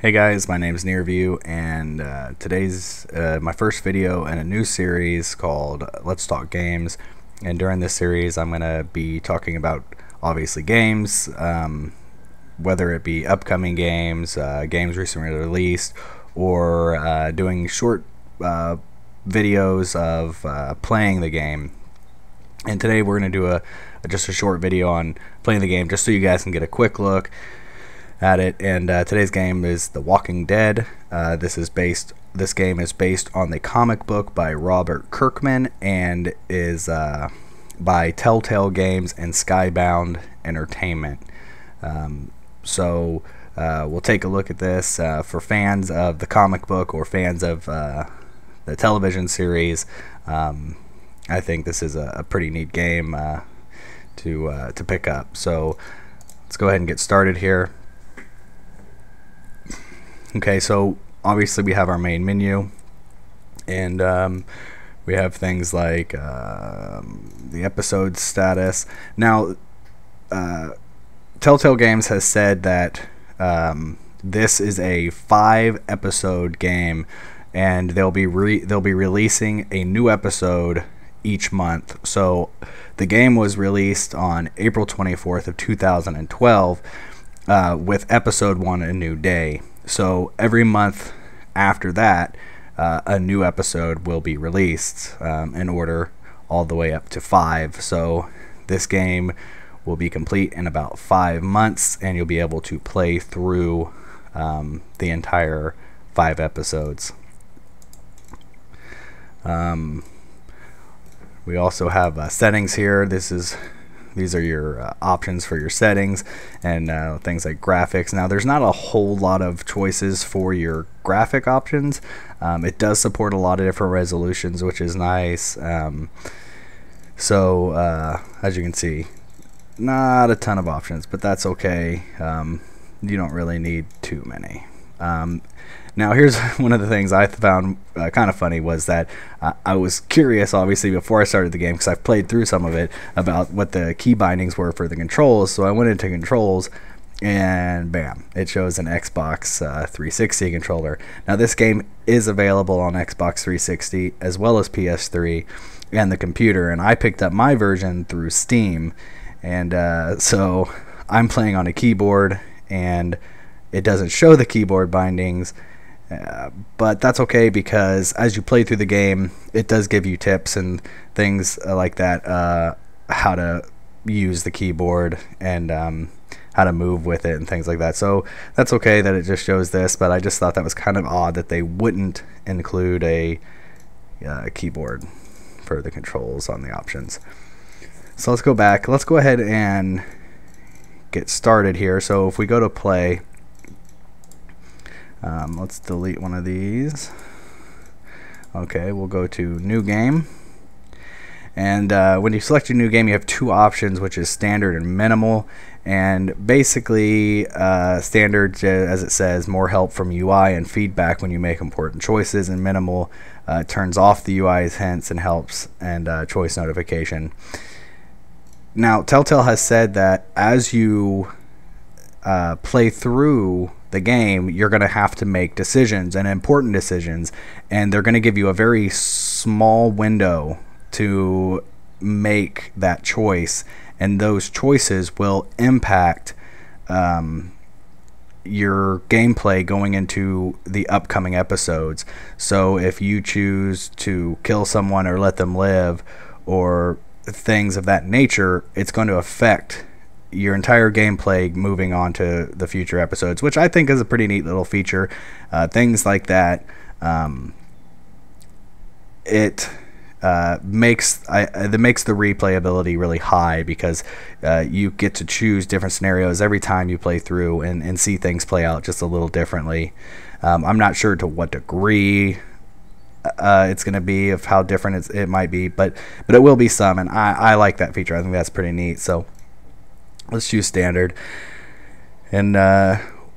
Hey guys, my name is Nearview, and today's my first video in a new series called Let's Talk Games. And during this series, I'm going to be talking about obviously games, whether it be upcoming games, games recently released, or doing short videos of playing the game. And today we're going to do just a short video on playing the game, just so you guys can get a quick look at it. And today's game is The Walking Dead. This game is based on the comic book by Robert Kirkman and is by Telltale Games and Skybound Entertainment. So we'll take a look at this for fans of the comic book or fans of the television series. I think this is a pretty neat game to pick up. So let's go ahead and get started here. Okay, so obviously we have our main menu, and we have things like the episode status. Now, Telltale Games has said that this is a 5-episode game, and they'll be releasing a new episode each month. So the game was released on April 24th of 2012 with episode 1 A New Day. So every month after that, a new episode will be released in order all the way up to 5. So this game will be complete in about 5 months, and you'll be able to play through the entire 5 episodes. We also have settings here. These are your options for your settings, and things like graphics. Now, there's not a whole lot of choices for your graphic options. It does support a lot of different resolutions, which is nice. So as you can see, not a ton of options, but that's okay. You don't really need too many. Now, here's one of the things I found kind of funny was that I was curious, obviously, before I started the game, because I've played through some of it, about what the key bindings were for the controls. So I went into controls, and bam, it shows an Xbox 360 controller. Now, this game is available on Xbox 360 as well as PS3 and the computer, and I picked up my version through Steam. And so I'm playing on a keyboard, and it doesn't show the keyboard bindings. But that's okay, because as you play through the game, it does give you tips and things like that, how to use the keyboard and how to move with it and things like that. So that's okay that it just shows this, but I just thought that was kind of odd that they wouldn't include a keyboard for the controls on the options. So let's go back. Let's go ahead and get started here. So if we go to play, let's delete one of these. Okay, we'll go to new game, and when you select your new game, you have 2 options, which is standard and minimal. And basically, standard, as it says, more help from UI and feedback when you make important choices, and minimal turns off the UI's hints and helps and choice notification. Now, Telltale has said that as you play through the game, you're going to have to make decisions, and important decisions, and they're going to give you a very small window to make that choice, and those choices will impact your gameplay going into the upcoming episodes. So if you choose to kill someone or let them live or things of that nature, it's going to affect your entire gameplay moving on to the future episodes, which I think is a pretty neat little feature. Things like that, it makes the replayability really high, because you get to choose different scenarios every time you play through and see things play out just a little differently. I'm not sure to what degree it's going to be, of how different it might be, but it will be some, and I like that feature. I think that's pretty neat. So let's choose standard, and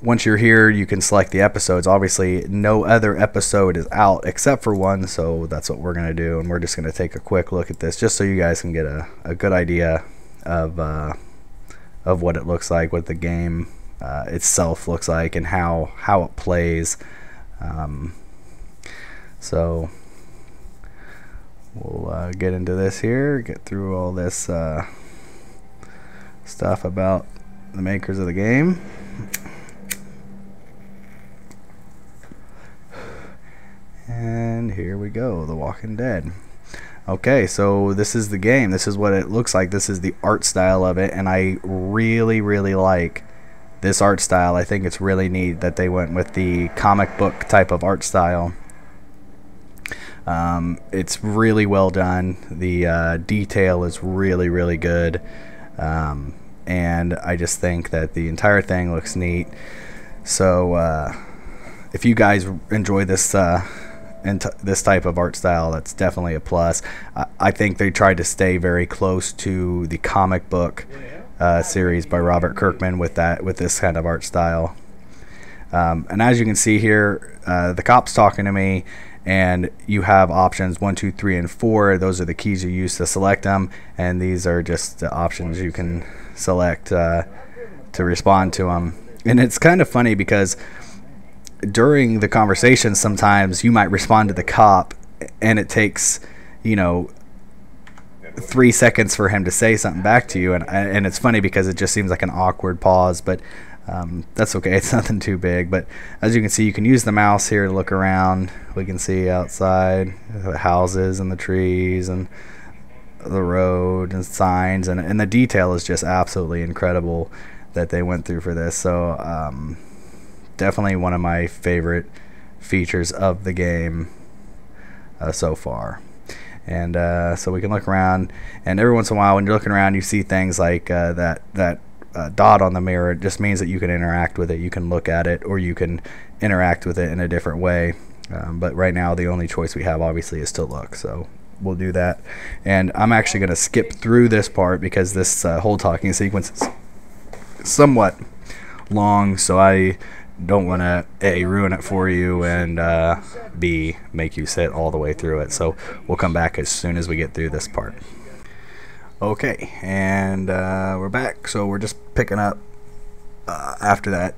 once you're here, you can select the episodes. Obviously, no other episode is out except for one, so that's what we're going to do, and we're just going to take a quick look at this just so you guys can get a good idea of what it looks like, what the game itself looks like and how it plays. So we'll get into this here, get through all this stuff about the makers of the game. And here we go, The Walking Dead. Okay, so this is the game. This is what it looks like. This is the art style of it, and I really, really like this art style. I think it's really neat that they went with the comic book type of art style. It's really well done. The detail is really, really good. And I just think that the entire thing looks neat. So if you guys enjoy this this type of art style, that's definitely a plus. I think they tried to stay very close to the comic book series by Robert Kirkman with this kind of art style. And as you can see here, the cop's talking to me, and you have options 1, 2, 3, and 4. Those are the keys you use to select them, and these are just the options you can select to respond to them. And it's kind of funny because during the conversation, sometimes you might respond to the cop, and it takes, you know, 3 seconds for him to say something back to you, and it's funny because it just seems like an awkward pause, but that's okay. It's nothing too big. But as you can see, you can use the mouse here to look around. We can see outside the houses and the trees and the road and signs, and the detail is just absolutely incredible that they went through for this. So definitely one of my favorite features of the game so far. And so we can look around, and every once in a while when you're looking around, you see things like that dot on the mirror. It just means that you can interact with it. You can look at it, or you can interact with it in a different way. But right now the only choice we have obviously is to look, so we'll do that. And I'm actually going to skip through this part because this whole talking sequence is somewhat long, so I don't want to A, ruin it for you, and B, make you sit all the way through it. So we'll come back as soon as we get through this part. Okay, and we're back. So we're just picking up after that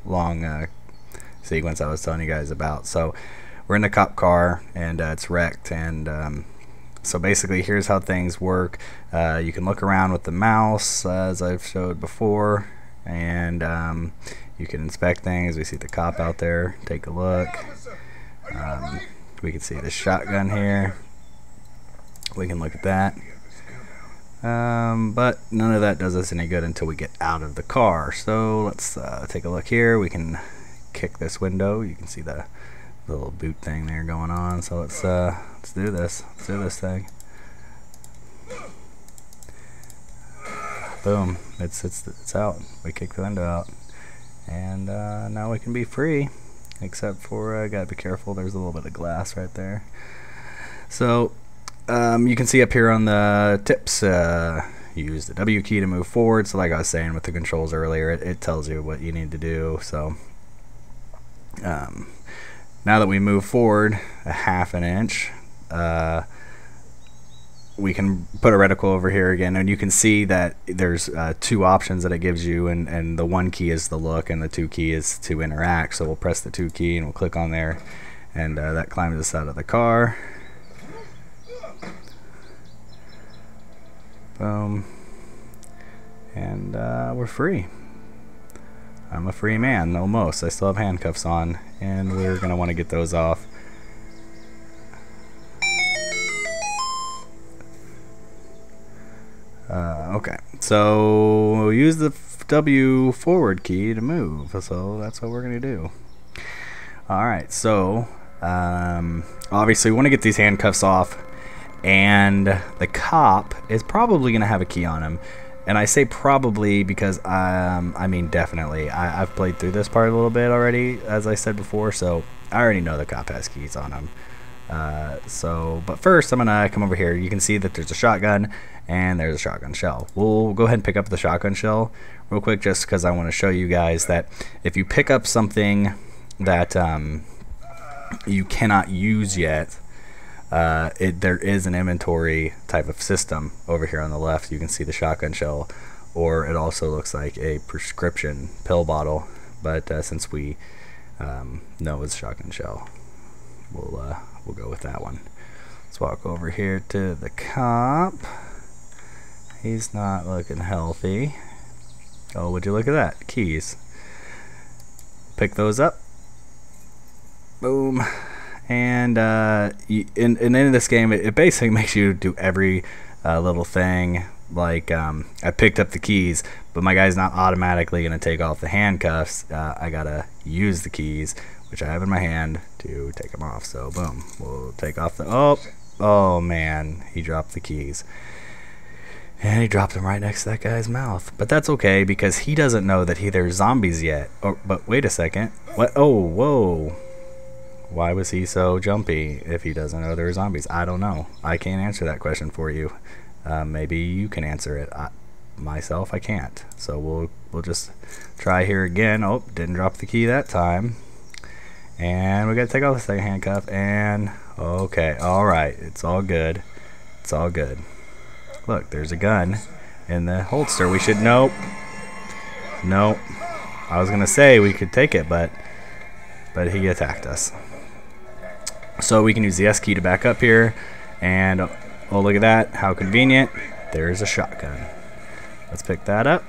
long sequence I was telling you guys about. So we're in the cop car, and it's wrecked, and so basically here's how things work. You can look around with the mouse, as I've showed before, and you can inspect things. We see the cop out there. Take a look. We can see the shotgun here. We can look at that. But none of that does us any good until we get out of the car. So let's take a look here. We can kick this window. You can see the little boot thing there going on. So let's do this. Let's do this thing. Boom! It's out. We kick the window out, and now we can be free. Except for gotta be careful. There's a little bit of glass right there. So you can see up here on the tips, use the W key to move forward. So like I was saying with the controls earlier, it tells you what you need to do. So now that we move forward a ½ an inch, we can put a reticle over here again, and you can see that there's 2 options that it gives you, and the 1 key is the look, and the 2 key is to interact. So we'll press the 2 key, and we'll click on there, and that climbs us out of the car. Boom. And we're free. I'm a free man, almost. I still have handcuffs on, and we're going to want to get those off. Okay, so use the W forward key to move. So that's what we're going to do. Alright, so obviously we want to get these handcuffs off, and the cop is probably going to have a key on him. And I say probably because I mean definitely. I've played through this part a little bit already, as I said before, so I already know the cop has keys on him. But first I'm gonna come over here. You can see that there's a shotgun and there's a shotgun shell. We'll go ahead and pick up the shotgun shell real quick, just because I want to show you guys that if you pick up something that you cannot use yet, there is an inventory type of system over here on the left. You can see the shotgun shell or it also looks like a prescription pill bottle. But since we know it's shotgun shell, we'll go with that one. Let's walk over here to the cop. He's not looking healthy. Oh, would you look at that? Keys. Pick those up. Boom. And in the end of this game, it basically makes you do every little thing. Like, I picked up the keys, but my guy's not automatically going to take off the handcuffs. I got to use the keys, which I have in my hand, to take them off. So, boom. We'll take off the... Oh, man. He dropped the keys. And he dropped them right next to that guy's mouth. But that's okay, because he doesn't know that there's zombies yet. Oh, but wait a second. What? Oh, whoa. Why was he so jumpy if he doesn't know there are zombies? I don't know. I can't answer that question for you. Maybe you can answer it. Myself, I can't. So we'll just try here again. Oh, didn't drop the key that time. And we got to take off the second handcuff. And okay, all right. It's all good. It's all good. Look, there's a gun in the holster. We should... Nope. Nope. I was going to say we could take it, but he attacked us. So we can use the S key to back up here. And, oh, look at that. How convenient. There's a shotgun. Let's pick that up.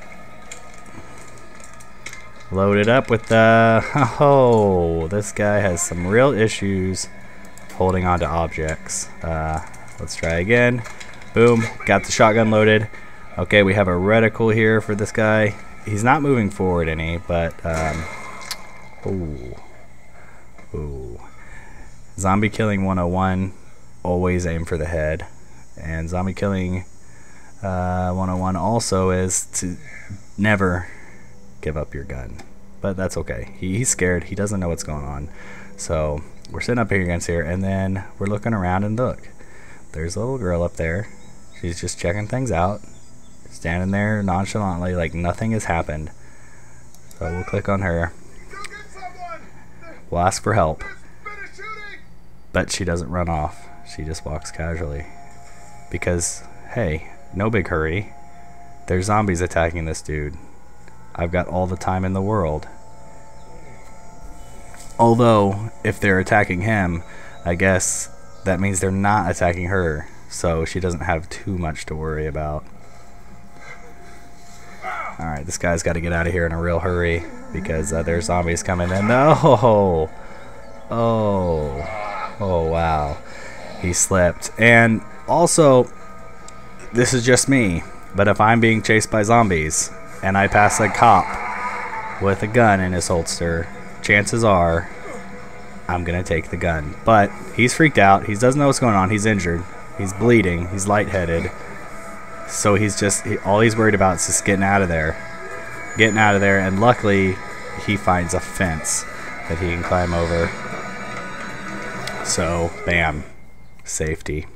Load it up with the... Oh, this guy has some real issues holding on to objects. Let's try again. Boom, got the shotgun loaded. Okay, we have a reticle here for this guy. He's not moving forward any, but ooh. Zombie killing 101, always aim for the head. And zombie killing 101 also is to never give up your gun. But that's okay. He's scared. He doesn't know what's going on. So we're sitting up here against here, and then we're looking around, and look, there's a little girl up there. She's just checking things out, standing there nonchalantly like nothing has happened. So we'll click on her. We'll ask for help. But she doesn't run off. She just walks casually. Because, hey, no big hurry. There's zombies attacking this dude. I've got all the time in the world. Although, if they're attacking him, I guess that means they're not attacking her. So she doesn't have too much to worry about. Alright, this guy's got to get out of here in a real hurry because there's zombies coming in. Oh, wow. He slipped. And also, this is just me, but if I'm being chased by zombies and I pass a cop with a gun in his holster, chances are I'm going to take the gun. But he's freaked out. He doesn't know what's going on. He's injured. He's bleeding. He's lightheaded. So he's just, all he's worried about is just getting out of there. Getting out of there, and luckily he finds a fence that he can climb over. So, bam. Safety.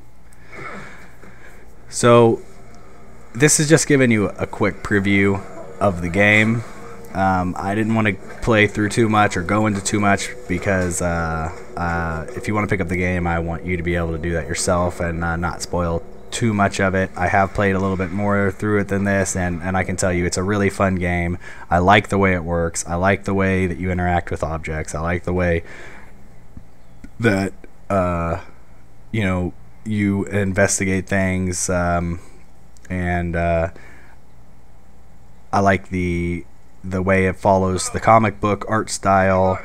So, this is just giving you a quick preview of the game. I didn't want to play through too much or go into too much because if you want to pick up the game, I want you to be able to do that yourself and not spoil too much of it. I have played a little bit more through it than this, and I can tell you it's a really fun game. I like the way it works. I like the way that you interact with objects. I like the way that you know, you investigate things, and I like the way it follows the comic book art style,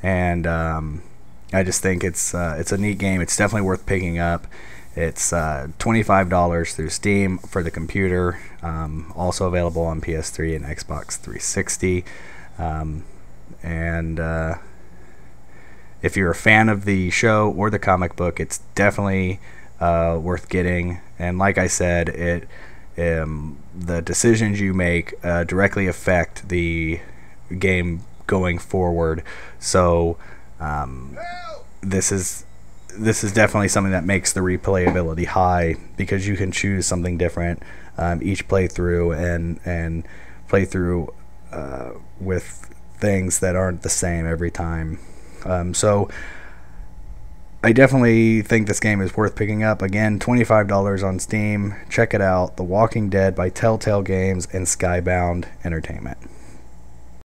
and I just think it's a neat game. It's definitely worth picking up. It's $25 through Steam for the computer, also available on PS3 and Xbox 360. If you're a fan of the show or the comic book, it's definitely worth getting. And like I said, the decisions you make directly affect the game going forward. So this is definitely something that makes the replayability high, because you can choose something different each playthrough and play through with things that aren't the same every time. So I definitely think this game is worth picking up. Again, $25 on Steam. Check it out. The Walking Dead by Telltale Games and Skybound Entertainment.